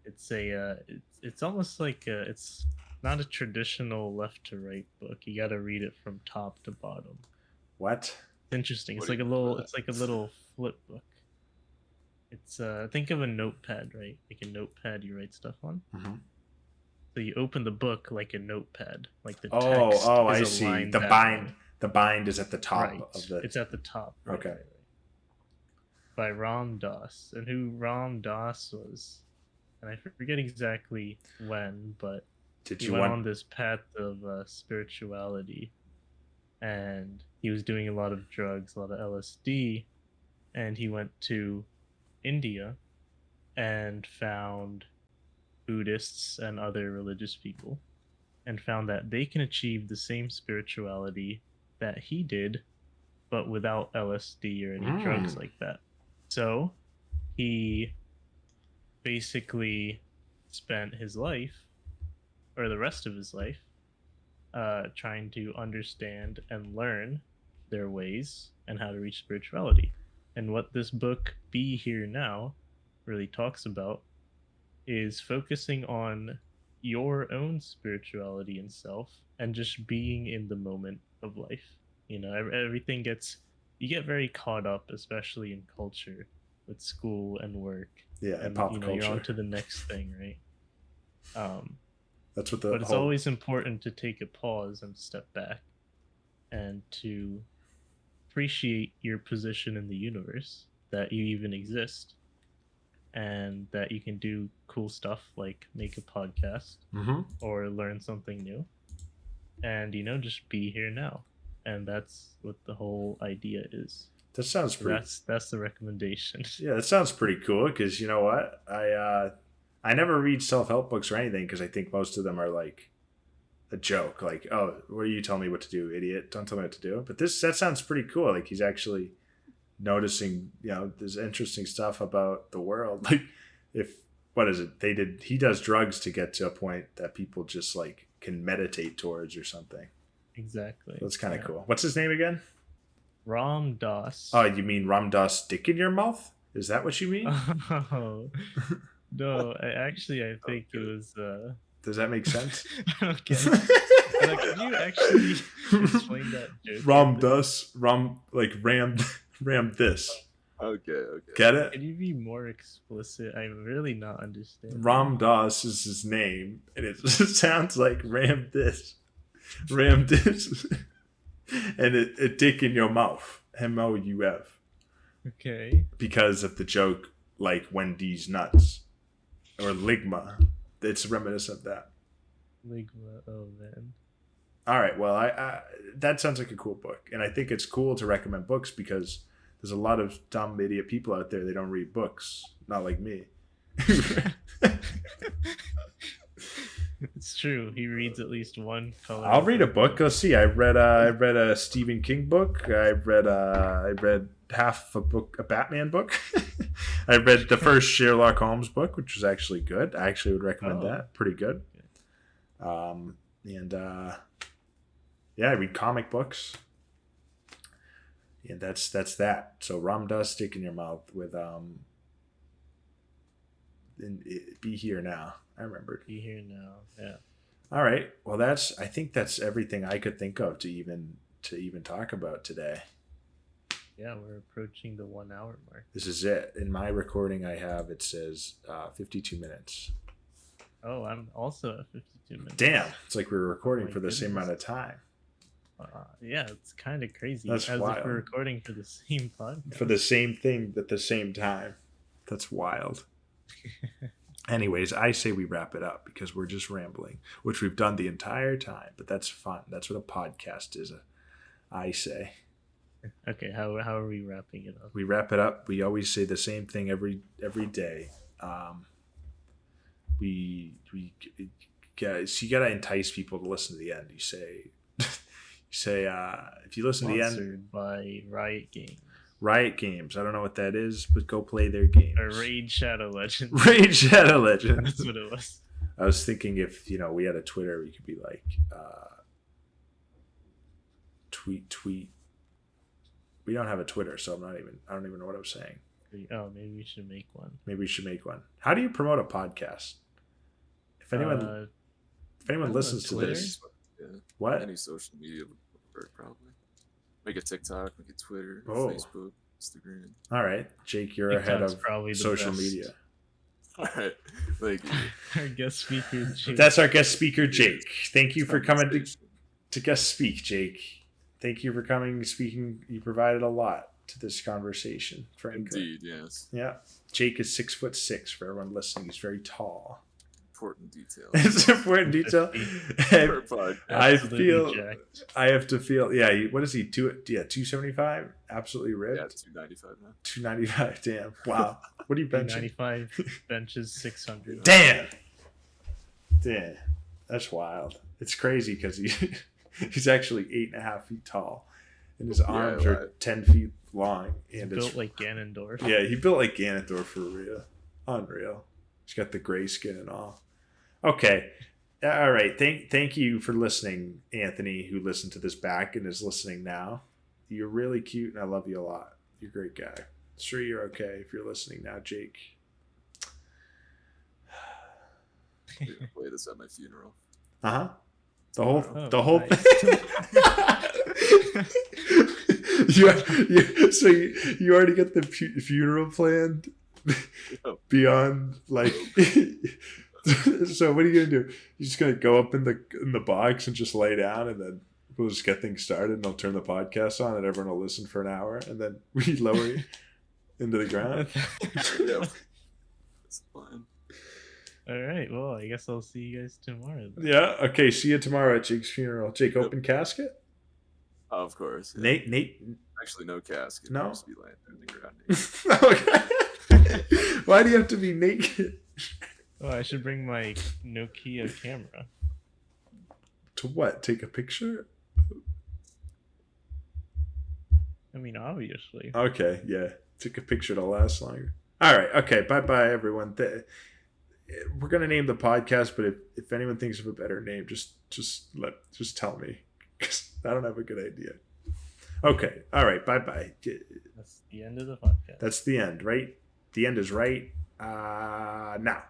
It's it's almost like it's not a traditional left to right book. You got to read it from top to bottom. What? It's interesting. It's like a little flip book. It's think of a notepad, right? Like a notepad you write stuff on. So you open the book like a notepad, like the text. I see. The bind is at the top of the. It's at the top. Right, okay. Right. By Ram Dass, and who Ram Dass was, and I forget exactly when, but he went on this path of spirituality, and he was doing a lot of drugs, a lot of LSD, and he went to India and found Buddhists and other religious people, and found that they can achieve the same spirituality that he did, but without LSD or any drugs like that. So he basically spent his life, or the rest of his life, trying to understand and learn their ways and how to reach spirituality. And what this book, Be Here Now, really talks about is focusing on your own spirituality and self and just being in the moment of life. You know, everything you get very caught up, especially in culture with school and work. Yeah, and pop culture. You're on to the next thing, right? That's what but it's always important to take a pause and step back and to appreciate your position in the universe, that you even exist, and that you can do cool stuff like make a podcast or learn something new. and just be here now. And that's what the whole idea is. That sounds pretty. That's the recommendation. Yeah, that sounds pretty cool. Because you know what, I never read self-help books or anything because I think most of them are like a joke. Like, oh, what are you telling me what to do, idiot? Don't tell me what to do. But that sounds pretty cool. Like he's actually noticing, there's interesting stuff about the world. Like what is it? He does drugs to get to a point that people just like can meditate towards or something. Exactly. That's kind of cool. What's his name again? Ram Dass. Oh, you mean Ram Dass dick in your mouth? Is that what you mean? Oh, no, I think it was... Does that make sense? I don't get it. Can you actually explain that joke? Ram Dass, ram this. Okay. Get it? Can you be more explicit? I'm really not understanding. Ram Dass is his name, and it sounds like ram this. And it dick in your mouth. MOUF. Okay. Because of the joke, like Wendy's nuts. Or Ligma. It's reminiscent of that. Ligma, oh man. All right, well, I that sounds like a cool book. And I think it's cool to recommend books because there's a lot of dumb idiot people out there. They don't read books. Not like me. It's true. He reads at least one color. I'll read a book. Let's see. I read a Stephen King book. I read half a Batman book. I read the first Sherlock Holmes book, which was actually good. I actually would recommend that. Pretty good. I read comic books. And that's that. So Ram Dass stick in your mouth with Be Here Now. I remembered. Be Here Now. Yeah. All right. Well, I think that's everything I could think of to even talk about today. Yeah, we're approaching the 1 hour mark. This is it. In my recording it says 52 minutes. Oh, I'm also at 52 minutes. Damn. It's like we were recording for the same amount of time. Yeah, it's kind of crazy. That's wild. If we're recording for the same podcast. For the same thing at the same time. That's wild. Anyways, I say we wrap it up because we're just rambling, which we've done the entire time, but that's fun. That's what a podcast is, I say. Okay, how are we wrapping it up? We wrap it up. We always say the same thing every day. You gotta entice people to listen to the end. You say, if you listen to the end, sponsored by Riot Games. Riot Games. I don't know what that is, but go play their games. Or Raid Shadow Legends. Raid Shadow Legends. That's what it was. I was thinking if we had a Twitter, we could be like tweet. We don't have a Twitter, so I don't even know what I'm saying. Oh, maybe we should make one. How do you promote a podcast? If anyone listens to this, what? Any social media would work probably. Make a TikTok, make a Twitter, Oh. Facebook, Instagram. All right, Jake, you're ahead of social media. All right, thank you. Our guest speaker, Jake. That's our guest speaker, Jake. Thank you for coming to guest speak, Jake. Thank you for coming and speaking. You provided a lot to this conversation, frankly. Indeed, yes. Yeah. Jake is 6'6" for everyone listening. He's very tall. Important detail. It's important detail. I have to feel. Yeah. What is he? 275. Absolutely ripped. Yeah, 295 now. 295. Damn. Wow. What are you benching? 295 benches 600. Damn. That's wild. It's crazy because he's actually 8.5 feet tall, and his arms are 10 feet long. And built like Ganondorf. Yeah, he built like Ganondorf for real. Unreal. He's got the gray skin and all. Okay. All right. Thank you for listening, Anthony, who listened to this back and is listening now. You're really cute, and I love you a lot. You're a great guy. Sure, you're okay if you're listening now, Jake. We're gonna play this at my funeral. Uh-huh. The whole nice. So you already got the funeral planned beyond like. So what are you gonna do? You're just gonna go up in the box and just lay down, and then we'll just get things started, and I'll turn the podcast on, and everyone will listen for an hour, and then we lower you into the ground. Yeah, that's fine. All right. Well, I guess I'll see you guys tomorrow. Then. Yeah. Okay. See you tomorrow at Jake's funeral. Jake, open casket. Of course. Yeah. Nate. Actually, no casket. No. Just be laying in the ground. Okay. Why do you have to be naked? Oh, I should bring my Nokia camera. To what? Take a picture? I mean, obviously. Okay, yeah. Take a picture to last longer. All right. Okay. Bye, everyone. We're gonna name the podcast, but if anyone thinks of a better name, just tell me, because I don't have a good idea. Okay. All right. Bye. That's the end of the podcast. That's the end, right? The end is right. Now.